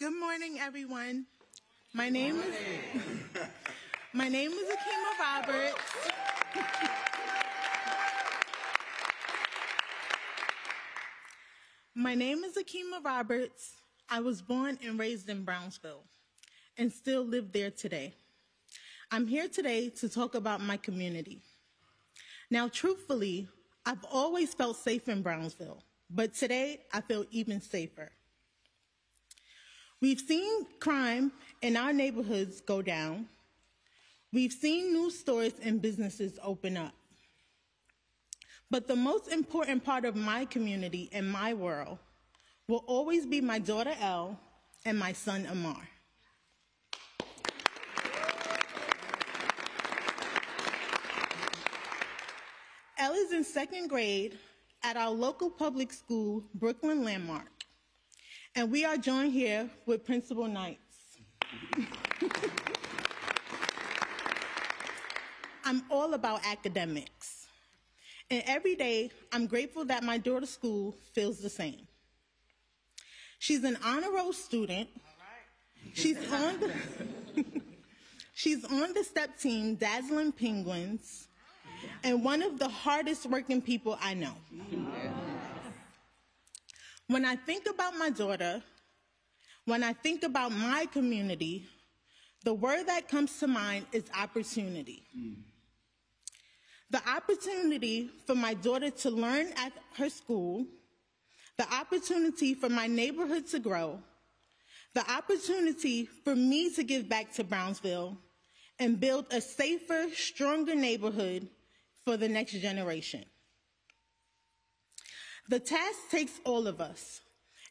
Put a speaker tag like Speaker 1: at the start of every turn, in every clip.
Speaker 1: Good morning, everyone. My name is Akima Roberts. My name is Akima Roberts. I was born and raised in Brownsville and still live there today. I'm here today to talk about my community. Now, truthfully, I've always felt safe in Brownsville, but today I feel even safer. We've seen crime in our neighborhoods go down. We've seen new stores and businesses open up. But the most important part of my community and my world will always be my daughter, Elle, and my son, Amar. Elle is in second grade at our local public school, Brooklyn Landmark. And we are joined here with Principal Knights. I'm all about academics. And every day, I'm grateful that my daughter's school feels the same. She's an honor roll student. She's on the step team, Dazzling Penguins, and one of the hardest working people I know. When I think about my daughter, when I think about my community, the word that comes to mind is opportunity. The opportunity for my daughter to learn at her school, the opportunity for my neighborhood to grow, the opportunity for me to give back to Brownsville and build a safer, stronger neighborhood for the next generation. The task takes all of us,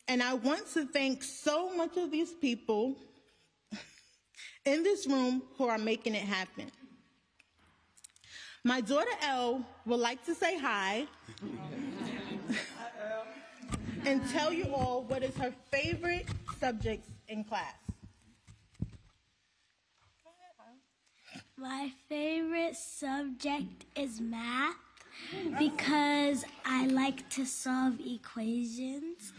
Speaker 1: and I want to thank so much of these people in this room who are making it happen. My daughter, Elle, would like to say hi and tell you all what is her favorite subjects in class.
Speaker 2: My favorite subject is math because I like to solve equations,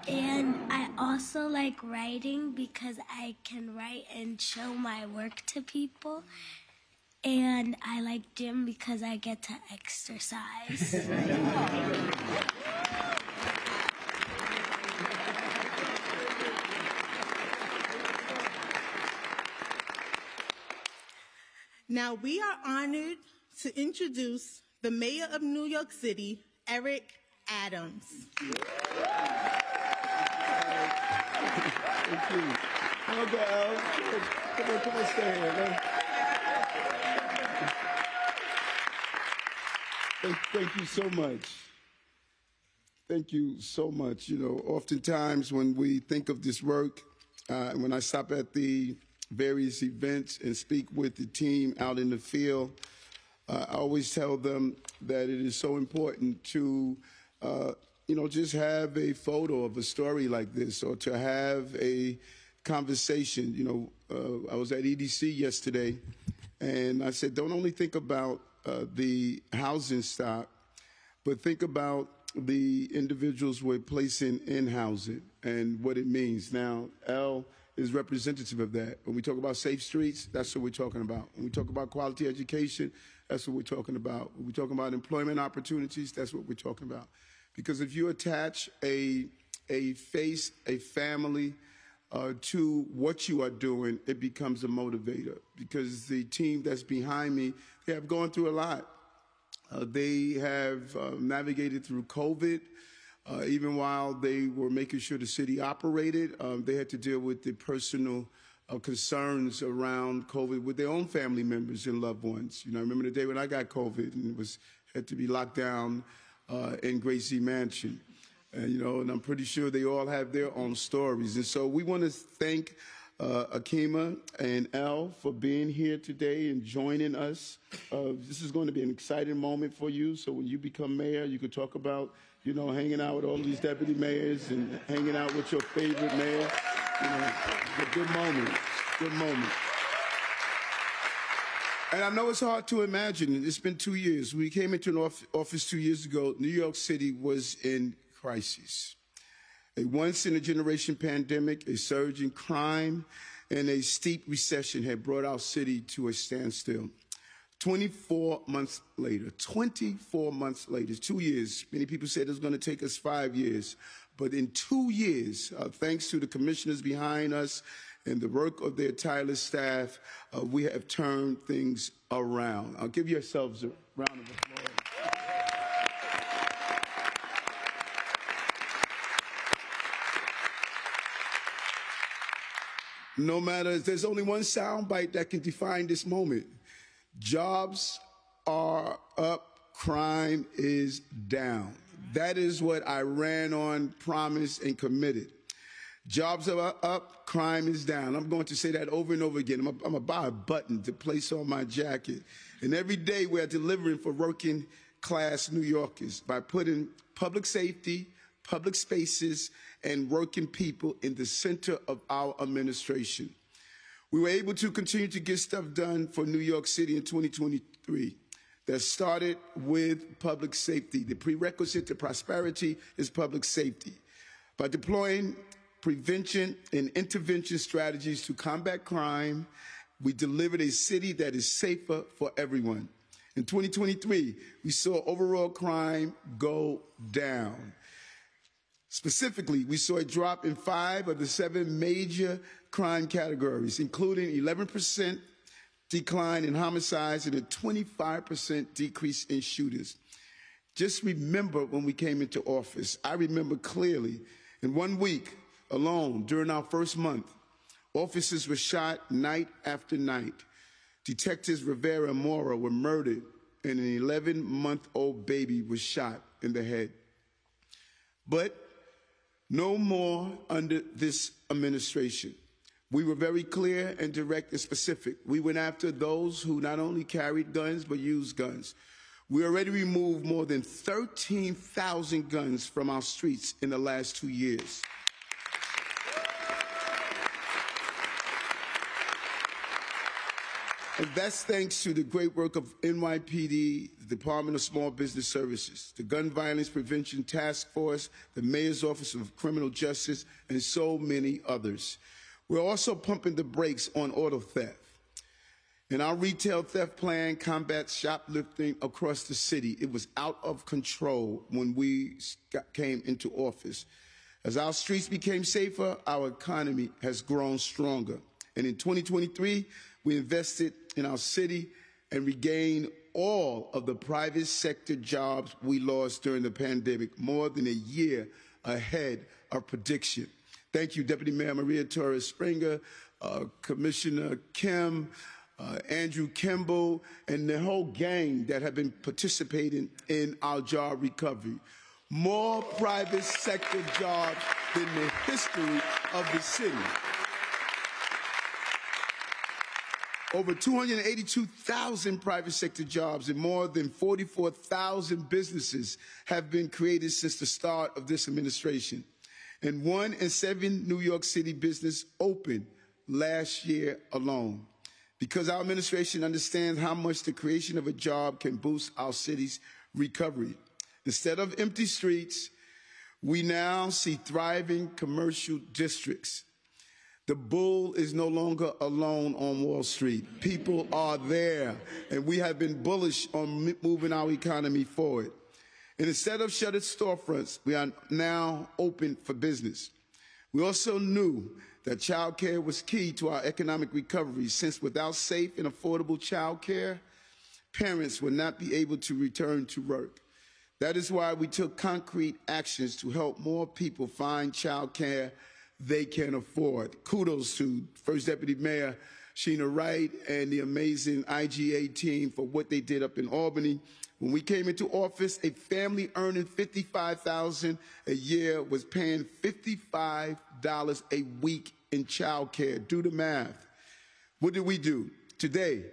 Speaker 2: and I also like writing because I can write and show my work to people, and I like gym because I get to exercise.
Speaker 1: Now, we are honored to introduce the Mayor of New York City, Eric Adams.
Speaker 3: Thank you. Come on, girl. Come on, stay here, man. Thank you so much. Thank you so much. You know, oftentimes when we think of this work, when I stop at the various events and speak with the team out in the field, I always tell them that it is so important to, just have a photo of a story like this, or to have a conversation. I was at EDC yesterday, and I said, don't only think about the housing stock, but think about the individuals we're placing in housing and what it means. Now, Elle is representative of that. When we talk about safe streets, that's what we're talking about. When we talk about quality education, that's what we're talking about. When we're talking about employment opportunities, that's what we're talking about. Because if you attach a face, a family to what you are doing, it becomes a motivator. Because the team that's behind me, they have gone through a lot. They have navigated through COVID. Even while they were making sure the city operated, they had to deal with the personal concerns around COVID with their own family members and loved ones. I remember the day when I got COVID and had to be locked down in Gracie Mansion. And I'm pretty sure they all have their own stories. And so we want to thank Akima and Elle for being here today and joining us. This is going to be an exciting moment for you. So when you become mayor, you can talk about hanging out with all these deputy mayors and hanging out with your favorite mayor. It's a good moment. Good moment. And I know it's hard to imagine. It's been 2 years. We came into an office 2 years ago. New York City was in crisis. A once-in-a-generation pandemic, a surge in crime, and a steep recession had brought our city to a standstill. 24 months later, 2 years, many people said it was going to take us 5 years, but in 2 years, thanks to the commissioners behind us and the work of their tireless staff, we have turned things around. I'll give yourselves a round of applause. No matter, there's only one soundbite that can define this moment. Jobs are up, crime is down. That is what I ran on, promised, and committed. Jobs are up, crime is down. I'm going to say that over and over again. I'm going to buy a button to place on my jacket. And every day we're delivering for working class New Yorkers by putting public safety, public spaces, and working people in the center of our administration. We were able to continue to get stuff done for New York City in 2023 that started with public safety. The prerequisite to prosperity is public safety. By deploying prevention and intervention strategies to combat crime, we delivered a city that is safer for everyone. In 2023, we saw overall crime go down. Specifically, we saw a drop in 5 of the 7 major crime categories, including 11% decline in homicides and a 25% decrease in shootings. Just remember when we came into office, I remember clearly, in 1 week alone during our first month, officers were shot night after night. Detectives Rivera and Mora were murdered, and an 11-month-old baby was shot in the head. But no more under this administration. We were very clear and direct and specific. We went after those who not only carried guns, but used guns. We already removed more than 13,000 guns from our streets in the last 2 years. And that's thanks to the great work of NYPD, the Department of Small Business Services, the Gun Violence Prevention Task Force, the Mayor's Office of Criminal Justice, and so many others. We're also pumping the brakes on auto theft. And our retail theft plan combats shoplifting across the city. It was out of control when we came into office. As our streets became safer, our economy has grown stronger. And in 2023, we invested in our city and regained all of the private sector jobs we lost during the pandemic, more than a year ahead of prediction. Thank you, Deputy Mayor Maria Torres Springer, Commissioner Kim, Andrew Kimball, and the whole gang that have been participating in our job recovery. More private sector jobs than the history of the city. Over 282,000 private sector jobs and more than 44,000 businesses have been created since the start of this administration. And 1 in 7 New York City businesses opened last year alone. Because our administration understands how much the creation of a job can boost our city's recovery. Instead of empty streets, we now see thriving commercial districts. The bull is no longer alone on Wall Street. People are there, and we have been bullish on moving our economy forward. And instead of shuttered storefronts, we are now open for business. We also knew that child care was key to our economic recovery, since without safe and affordable child care, parents would not be able to return to work. That is why we took concrete actions to help more people find child care they can afford. Kudos to First Deputy Mayor Sheena Wright and the amazing IGA team for what they did up in Albany. When we came into office, a family earning $55,000 a year was paying $55 a week in child care. Do the math. What did we do? Today,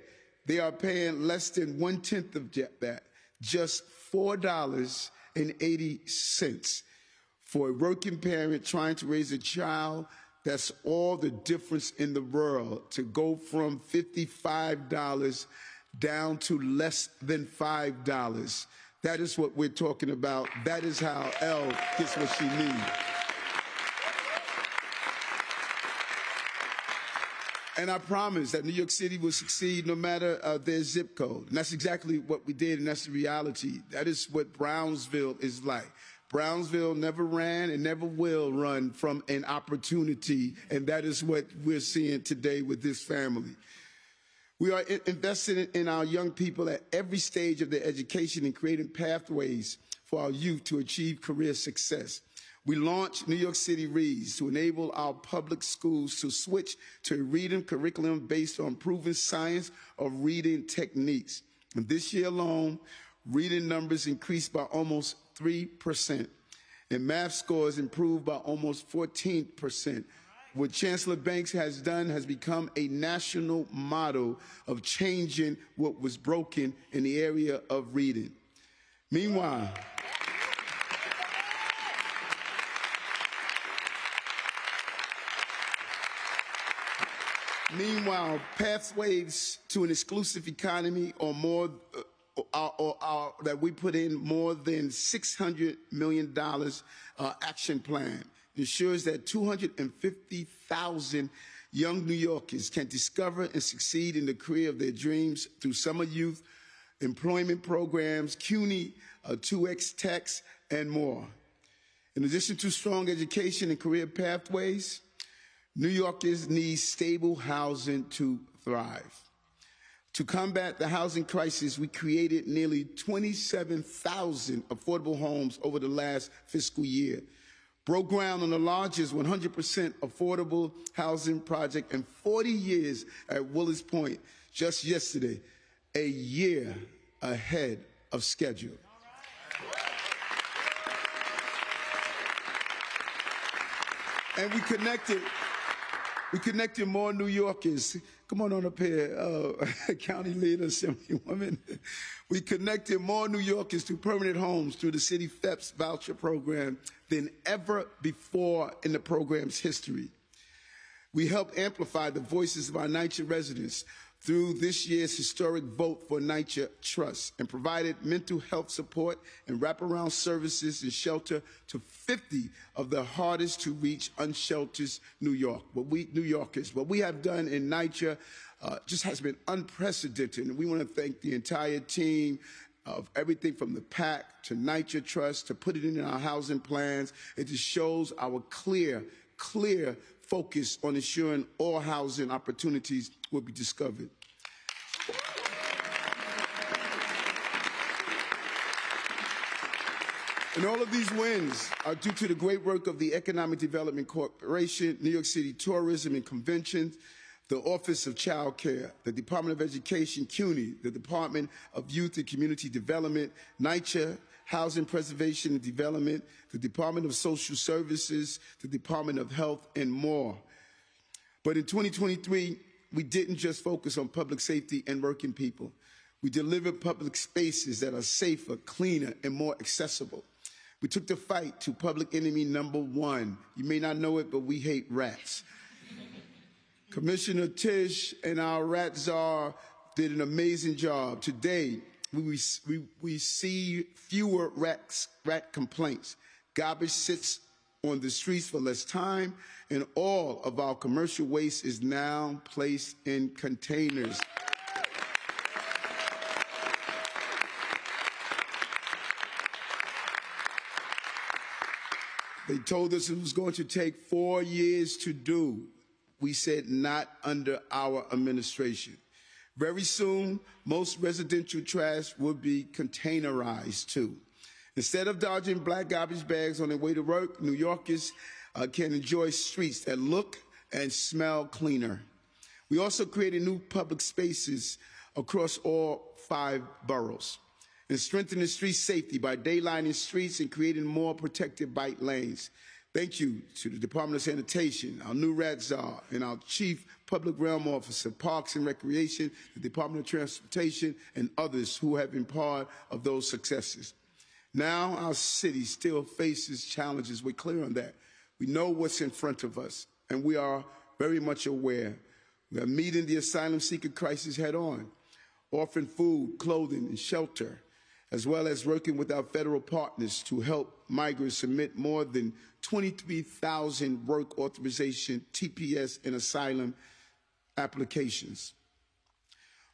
Speaker 3: they are paying less than 1/10 of that, just $4.80. For a working parent trying to raise a child. That's all the difference in the world, to go from $55 down to less than $5. That is what we're talking about. That is how Elle gets what she needs. And I promise that New York City will succeed no matter their zip code. And that's exactly what we did, and that's the reality. That is what Brownsville is like. Brownsville never ran and never will run from an opportunity, and that is what we're seeing today with this family. We are invested in our young people at every stage of their education and creating pathways for our youth to achieve career success. We launched New York City Reads to enable our public schools to switch to a reading curriculum based on proven science of reading techniques. And this year alone, reading numbers increased by almost 3%, and math scores improved by almost 14%. What Chancellor Banks has done has become a national model of changing what was broken in the area of reading. Meanwhile, pathways to an exclusive economy or more that we put in more than $600 million action plan ensures that 250,000 young New Yorkers can discover and succeed in the career of their dreams through summer youth, employment programs, CUNY, 2X Techs, and more. In addition to strong education and career pathways, New Yorkers need stable housing to thrive. To combat the housing crisis, we created nearly 27,000 affordable homes over the last fiscal year, broke ground on the largest 100% affordable housing project in 40 years at Willis Point just yesterday, a year ahead of schedule. And we connected more New Yorkers. Come on up here, County Leader, Assemblywoman. We connected more New Yorkers to permanent homes through the City FEPS voucher program than ever before in the program's history. We helped amplify the voices of our NYCHA residents through this year's historic vote for NYCHA Trust and provided mental health support and wraparound services and shelter to 50 of the hardest to reach unsheltered New Yorkers. What we have done in NYCHA just has been unprecedented, and we want to thank the entire team of everything from the PAC to NYCHA Trust to put it in our housing plans. It just shows our clear focus on ensuring all housing opportunities will be discovered. And all of these wins are due to the great work of the Economic Development Corporation, New York City Tourism and Conventions, the Office of Child Care, the Department of Education, CUNY, the Department of Youth and Community Development, NYCHA, Housing Preservation and Development, the Department of Social Services, the Department of Health, and more. But in 2023, we didn't just focus on public safety and working people. We delivered public spaces that are safer, cleaner, and more accessible. We took the fight to public enemy number one. You may not know it, but we hate rats. Commissioner Tisch and our rat czar did an amazing job. Today, we see fewer rat complaints. Garbage sits on the streets for less time, and all of our commercial waste is now placed in containers. They told us it was going to take 4 years to do. We said not under our administration. Very soon, most residential trash will be containerized too. Instead of dodging black garbage bags on their way to work, New Yorkers can enjoy streets that look and smell cleaner. We also created new public spaces across all 5 boroughs and strengthening street safety by daylighting streets and creating more protected bike lanes. Thank you to the Department of Sanitation, our new rat czar, and our Chief Public Realm Officer, Parks and Recreation, the Department of Transportation, and others who have been part of those successes. Now our city still faces challenges. We're clear on that. We know what's in front of us, and we are very much aware. We are meeting the asylum seeker crisis head on, offering food, clothing, and shelter, as well as working with our federal partners to help migrants submit more than 23,000 work authorization, TPS, and asylum applications.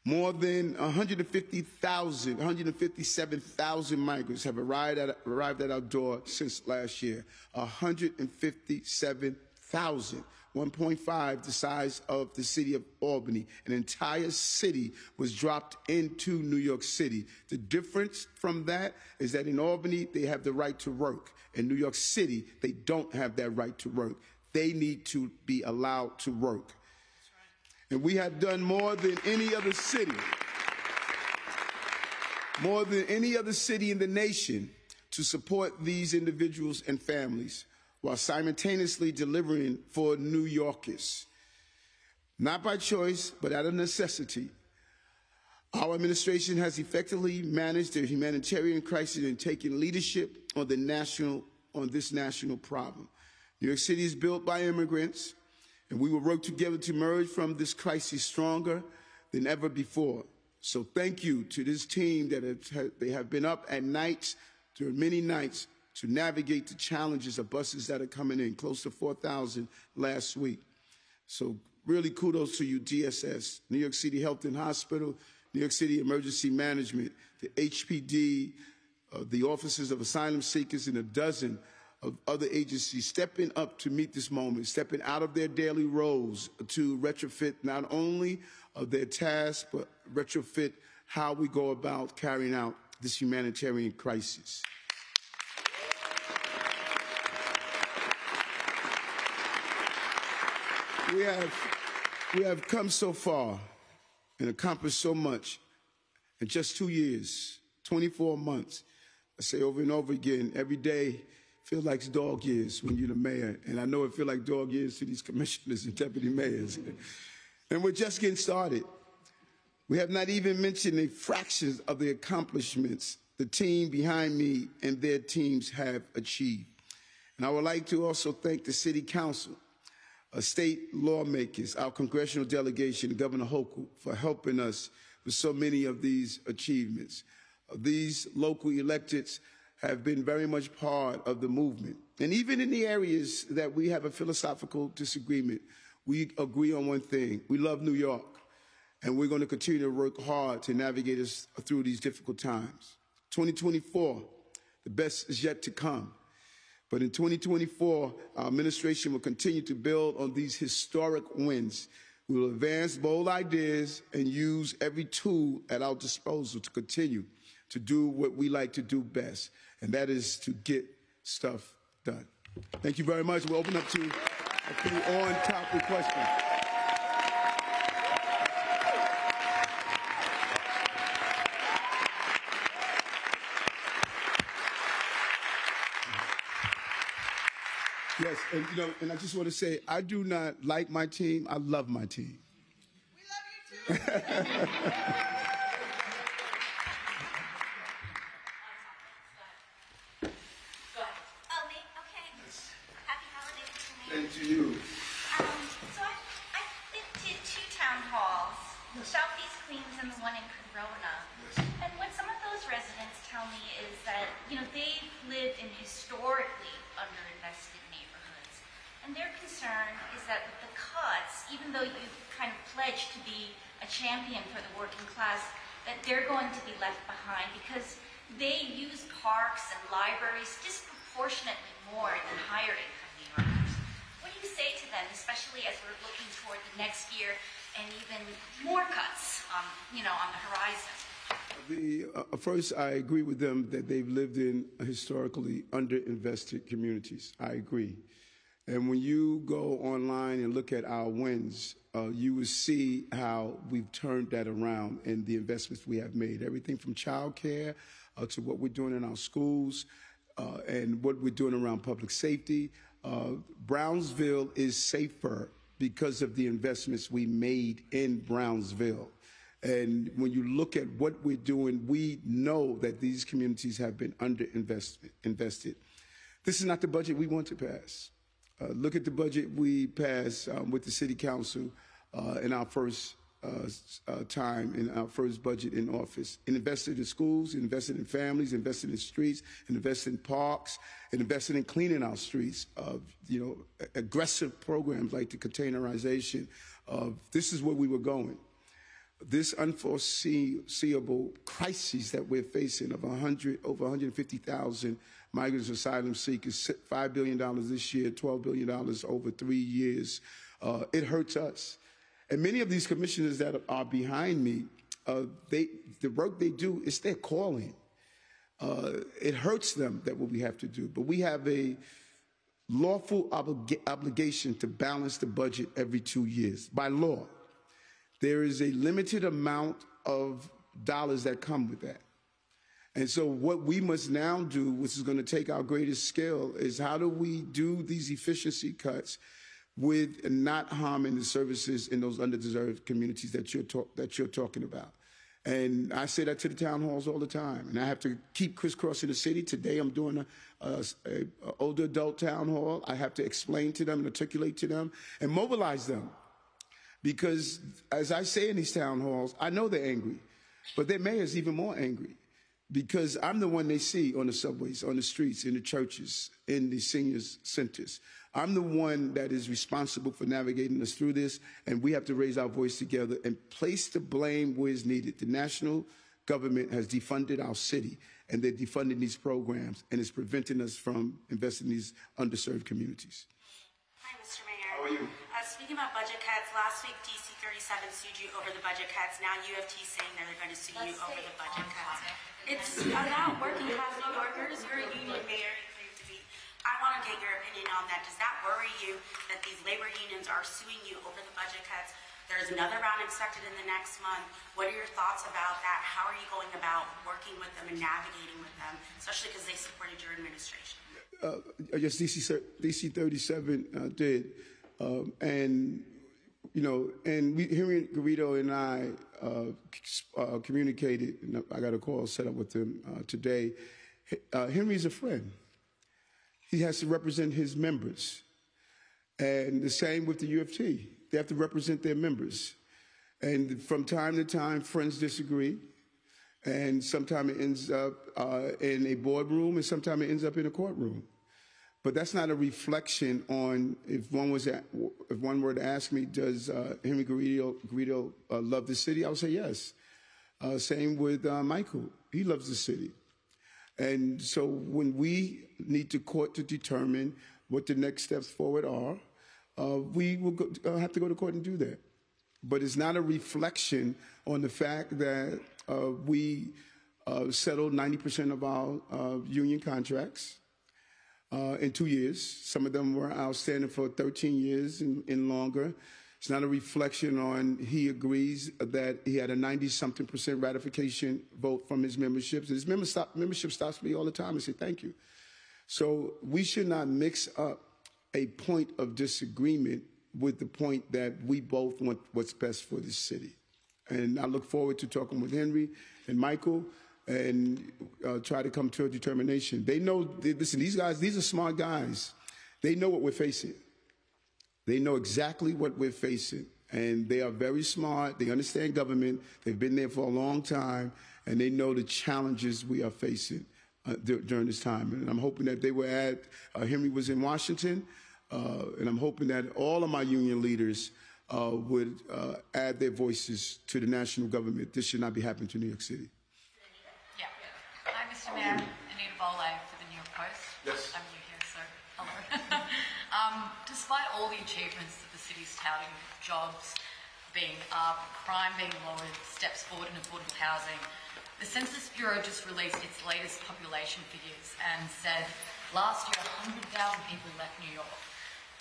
Speaker 3: More than 157,000 migrants have arrived at our door since last year. 157,000. 1.5 the size of the city of Albany. An entire city was dropped into New York City. The difference from that is that in Albany, they have the right to work. In New York City, they don't have that right to work. They need to be allowed to work. And we have done more than any other city in the nation to support these individuals and families, while simultaneously delivering for New Yorkers. Not by choice, but out of necessity, our administration has effectively managed the humanitarian crisis and taken leadership on this national problem. New York City is built by immigrants, and we will work together to emerge from this crisis stronger than ever before. So thank you to this team they have been up at nights, during many nights, to navigate the challenges of buses that are coming in, close to 4,000 last week. So really kudos to you, DSS, New York City Health and Hospital, New York City Emergency Management, the HPD, the Offices of Asylum Seekers, and a dozen of other agencies stepping up to meet this moment, stepping out of their daily roles to retrofit not only their tasks, but retrofit how we go about carrying out this humanitarian crisis. We have come so far and accomplished so much in just 2 years, 24 months. I say over and over again, every day feels like dog years when you're the mayor, and I know it feels like dog years to these commissioners and deputy mayors. And we're just getting started. We have not even mentioned a fraction of the accomplishments the team behind me and their teams have achieved. And I would like to also thank the City Council, state lawmakers, our congressional delegation, Governor Hochul, for helping us with so many of these achievements. These local electeds have been very much part of the movement. And even in the areas that we have a philosophical disagreement, we agree on one thing. We love New York, and we're going to continue to work hard to navigate us through these difficult times. 2024, the best is yet to come. But in 2024, our administration will continue to build on these historic wins. We will advance bold ideas and use every tool at our disposal to continue to do what we like to do best, and that is to get stuff done. Thank you very much. We'll open up to a few on-topic questions. Yes, and I just want to say, I do not like my team. I love my team.
Speaker 1: We love you too.
Speaker 4: Happy holidays to me.
Speaker 3: And to you.
Speaker 4: So I've been to 2 town halls, Southeast Queens and the one in Corona. And what some of those residents tell me is that, they've lived in historically underinvested neighborhoods. And their concern is that with the cuts, even though you've kind of pledged to be a champion for the working class, that they're going to be left behind because they use parks and libraries disproportionately more than higher income New Yorkers. What do you say to them, especially as we're looking toward the next year and even more cuts, on the horizon?
Speaker 3: First, I agree with them that they've lived in historically underinvested communities. I agree. And when you go online and look at our wins, you will see how we've turned that around and the investments we have made. Everything from childcare to what we're doing in our schools and what we're doing around public safety. Brownsville is safer because of the investments we made in Brownsville. And when you look at what we're doing, we know that these communities have been underinvested. This is not the budget we want to pass. Look at the budget we passed with the City Council in our first time in our first budget in office. And invested in schools, invested in families, invested in streets, and invested in parks, and invested in cleaning our streets. Aggressive programs like the containerization of this is where we were going. This unforeseeable crisis that we're facing of over 150,000 migrants, asylum seekers, $5 billion this year, $12 billion over 3 years. It hurts us. And many of these commissioners that are behind me, the work they do is their calling. It hurts them that what we have to do, but we have a lawful obligation to balance the budget every 2 years by law. There is a limited amount of dollars that come with that. And so what we must now do, which is going to take our greatest skill, is how do we do these efficiency cuts with not harming the services in those underdeserved communities that you're talking about. And I say that to the town halls all the time. And I have to keep crisscrossing the city. Today I'm doing a older adult town hall. I have to explain to them and articulate to them and mobilize them. Because as I say in these town halls, I know they're angry, but their mayor's even more angry. Because I'm the one they see on the subways, on the streets, in the churches, in the seniors centers. I'm the one that is responsible for navigating us through this, and we have to raise our voice together and place the blame where it's needed. The national government has defunded our city, and they're defunding these programs, and it's preventing us from investing in these underserved communities.
Speaker 5: Hi, Mr. Mayor.
Speaker 3: How are you?
Speaker 5: Speaking about budget cuts, last week DC 37 sued you over the budget cuts. Now UFT saying that they're going to sue you over the budget cuts. It's about working class New Yorkers. You're a union mayor, you claim to be. I want to get your opinion on that. Does that worry you that these labor unions are suing you over the budget cuts? There's another round expected in the next month. What are your thoughts about that? How are you going about working with them and navigating with them, especially because they supported your administration?
Speaker 3: Yes, DC 37 did. And Henry Garrido and I communicated, and I got a call set up with him today. Henry's a friend. He has to represent his members. And the same with the UFT. They have to represent their members. And from time to time, friends disagree. And sometimes it ends up in a boardroom, and sometimes it ends up in a courtroom. But that's not a reflection on, if one were to ask me, does Henry Garrido love the city? I would say yes. Same with Michael. He loves the city. And so when we need to court to determine what the next steps forward are, we will have to go to court and do that. But it's not a reflection on the fact that we settled 90% of our union contracts. In 2 years. Some of them were outstanding for 13 years and longer. It's not a reflection on he agrees that he had a 90-something% ratification vote from his membership. And his membership stops me all the time and say thank you. So we should not mix up a point of disagreement with the point that we both want what's best for this city. And I look forward to talking with Henry and Michael and try to come to a determination. They know, listen, these guys, these are smart guys. They know what we're facing. They know exactly what we're facing. And they are very smart. They understand government. They've been there for a long time. And they know the challenges we are facing during this time. And I'm hoping that they were Henry was in Washington. And I'm hoping that all of my union leaders would add their voices to the national government. This should not be happening to New York City.
Speaker 6: Hi, Mr. Mayor. Anita Bole for the New York Post.
Speaker 3: Yes.
Speaker 6: I'm new here, so hello. Despite all the achievements that the city's touting, jobs being up, crime being lowered, steps forward in affordable housing, the Census Bureau just released its latest population figures and said last year 100,000 people left New York.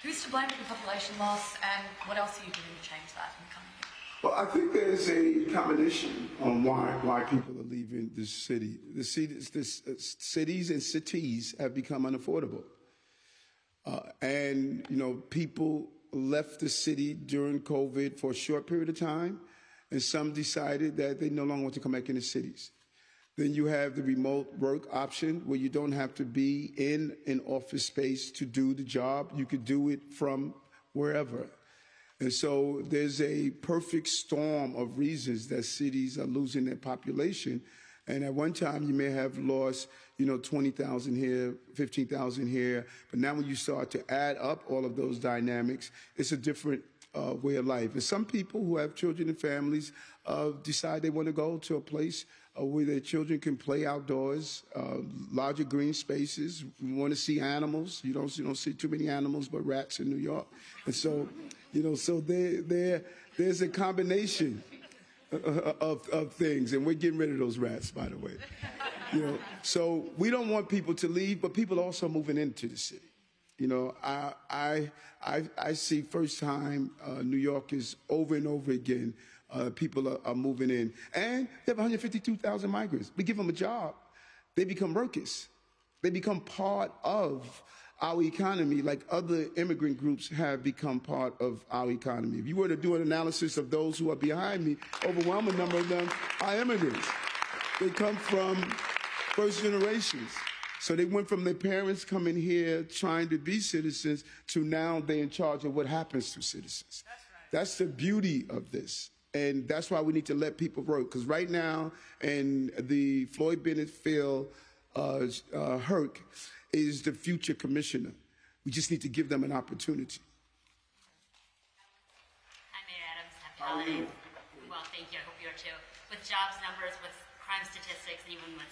Speaker 6: Who's to blame for the population loss, and what else are you doing to change that in the coming years?
Speaker 3: Well, I think there's a combination on why people are leaving this city. The cities and cities have become unaffordable. And, people left the city during COVID for a short period of time, and some decided that they no longer want to come back in the cities. Then you have the remote work option where you don't have to be in an office space to do the job. You could do it from wherever. And so there's a perfect storm of reasons that cities are losing their population. And at one time, you may have lost, 20,000 here, 15,000 here. But now when you start to add up all of those dynamics, it's a different way of life. And some people who have children and families decide they want to go to a place where their children can play outdoors, larger green spaces. We want to see animals. You don't see too many animals but rats in New York. And so, so there's a combination of things, and we're getting rid of those rats, by the way. So we don't want people to leave, but people are also moving into the city. I see first-time New Yorkers over and over again. People are moving in, and they have 152,000 migrants. We give them a job, they become workers. They become part of our economy, like other immigrant groups have become part of our economy. If you were to do an analysis of those who are behind me, overwhelming number of them are immigrants. They come from first generations. So they went from their parents coming here trying to be citizens to now they're in charge of what happens to citizens. That's right. That's the beauty of this. And that's why we need to let people work. Because right now, in the Floyd Bennett Phil Herc is the future commissioner. We just need to give them an opportunity.
Speaker 5: Hi, Mayor Adams. Happy holidays. Well, thank you. I hope you are too. With jobs numbers, with crime statistics, and even with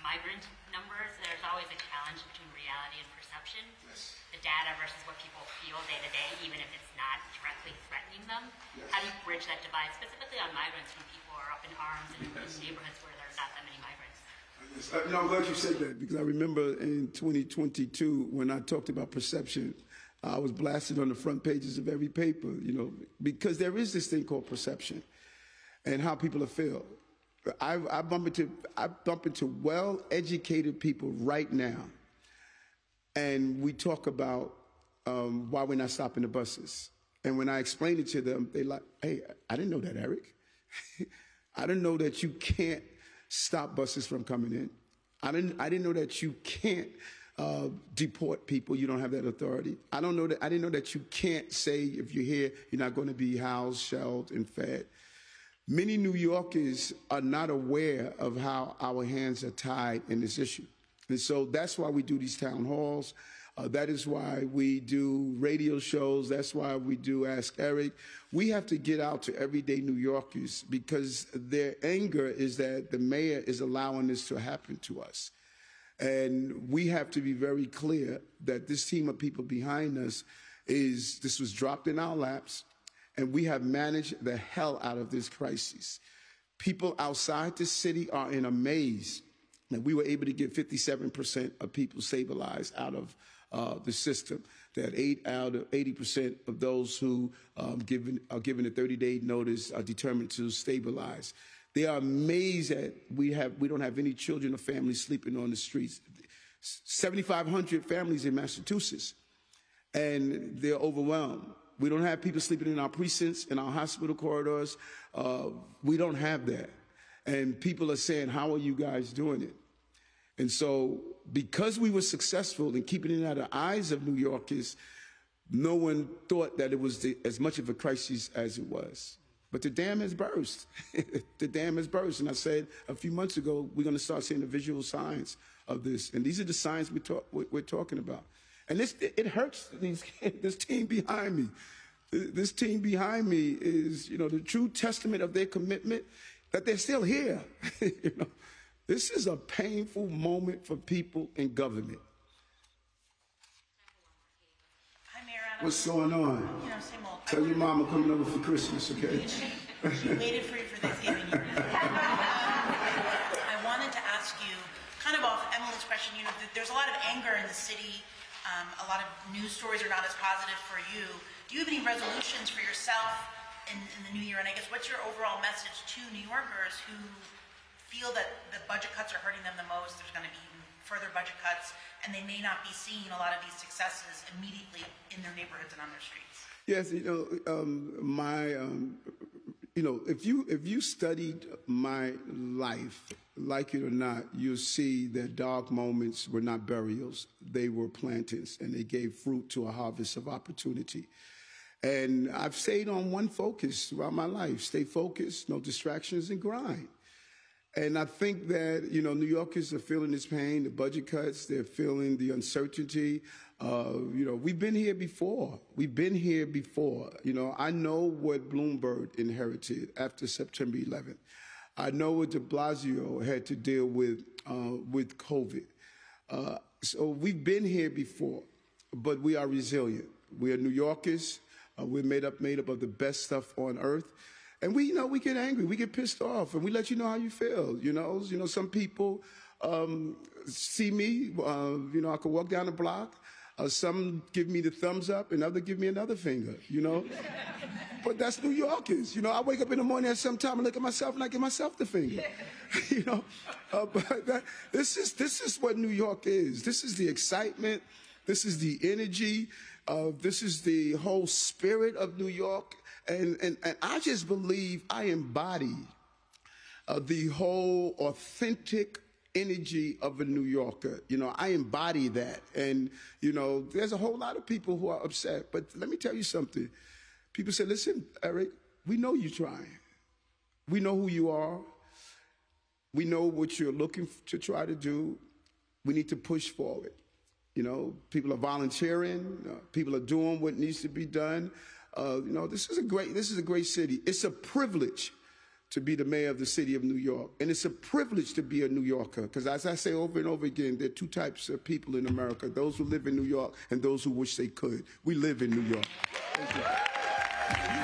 Speaker 5: migrant numbers, there's always a challenge between reality and perception. Yes. The data versus what people feel day to day, even if it's not directly threatening them. Yes. How do you bridge that divide, specifically on migrants, when people are up in arms in neighborhoods where there's not that many migrants?
Speaker 3: I'm glad you said that, because I remember in 2022 when I talked about perception, I was blasted on the front pages of every paper, because there is this thing called perception and how people feel. I bump into well-educated people right now, and we talk about why we're not stopping the buses. And when I explain it to them, they like, hey, I didn't know that, Eric. I didn't know that you can't stop buses from coming in. I didn't know that you can't deport people. You don't have that authority. I didn't know that you can't say if you're here, you're not going to be housed, sheltered, and fed. Many New Yorkers are not aware of how our hands are tied in this issue. And so that's why we do these town halls. That is why we do radio shows. That's why we do Ask Eric. We have to get out to everyday New Yorkers, because their anger is that the mayor is allowing this to happen to us. And we have to be very clear that this team of people behind us this was dropped in our laps, and we have managed the hell out of this crisis. People outside the city are in a maze that we were able to get 57% of people stabilized out of the system. That 8 out of 80% of those who are given a 30-day notice are determined to stabilize. They are amazed that we don't have any children or families sleeping on the streets. 7,500 families in Massachusetts, and they're overwhelmed. We don't have people sleeping in our precincts, in our hospital corridors. We don't have that. And people are saying, how are you guys doing it? And so because we were successful in keeping it out of the eyes of New Yorkers, no one thought that it was as much of a crisis as it was. But the dam has burst. The dam has burst. And I said a few months ago, we're going to start seeing the visual signs of this. And these are the signs we're talking about. And it hurts this team behind me. This team behind me is, the true testament of their commitment, that they're still here. This is a painful moment for people in government.
Speaker 7: Hi, Mayor Adams.
Speaker 3: What's going on?
Speaker 7: Same old.
Speaker 3: Tell your mama coming over for Christmas, okay?
Speaker 7: She waited for you for Thanksgiving. I wanted to ask you, kind of off Emily's question, there's a lot of anger in the city. A lot of news stories are not as positive for you. Do you have any resolutions for yourself in the new year? And I guess, what's your overall message to New Yorkers who feel that the budget cuts are hurting them the most? There's going to be even further budget cuts, and they may not be seeing a lot of these successes immediately in their neighborhoods and on their streets.
Speaker 3: Yes, if you studied my life, like it or not, you'll see that dark moments were not burials. They were plantings, and they gave fruit to a harvest of opportunity. And I've stayed on one focus throughout my life. Stay focused, no distractions, and grind. And I think that, New Yorkers are feeling this pain, the budget cuts, they're feeling the uncertainty. We've been here before. We've been here before. I know what Bloomberg inherited after September 11th. I know what de Blasio had to deal with COVID. So we've been here before, but we are resilient. We are New Yorkers. We're made up of the best stuff on earth. And we get angry, we get pissed off, and we let you know how you feel. Some people see me. I could walk down the block. Some give me the thumbs up, and others give me another finger. But that's New Yorkers. I wake up in the morning at some time and look at myself, and I give myself the finger. But this is what New York is. This is the excitement. This is the energy. This is the whole spirit of New York. And I just believe I embody the whole authentic energy of a New Yorker. I embody that. And, there's a whole lot of people who are upset. But let me tell you something. People say, listen, Eric, we know you're trying. We know who you are. We know what you're looking to try to do. We need to push forward. People are volunteering. People are doing what needs to be done. This is a great city. It's a privilege to be the mayor of the city of New York. And it's a privilege to be a New Yorker. Because as I say over and over again, there are two types of people in America, those who live in New York and those who wish they could. We live in New York. Thank you.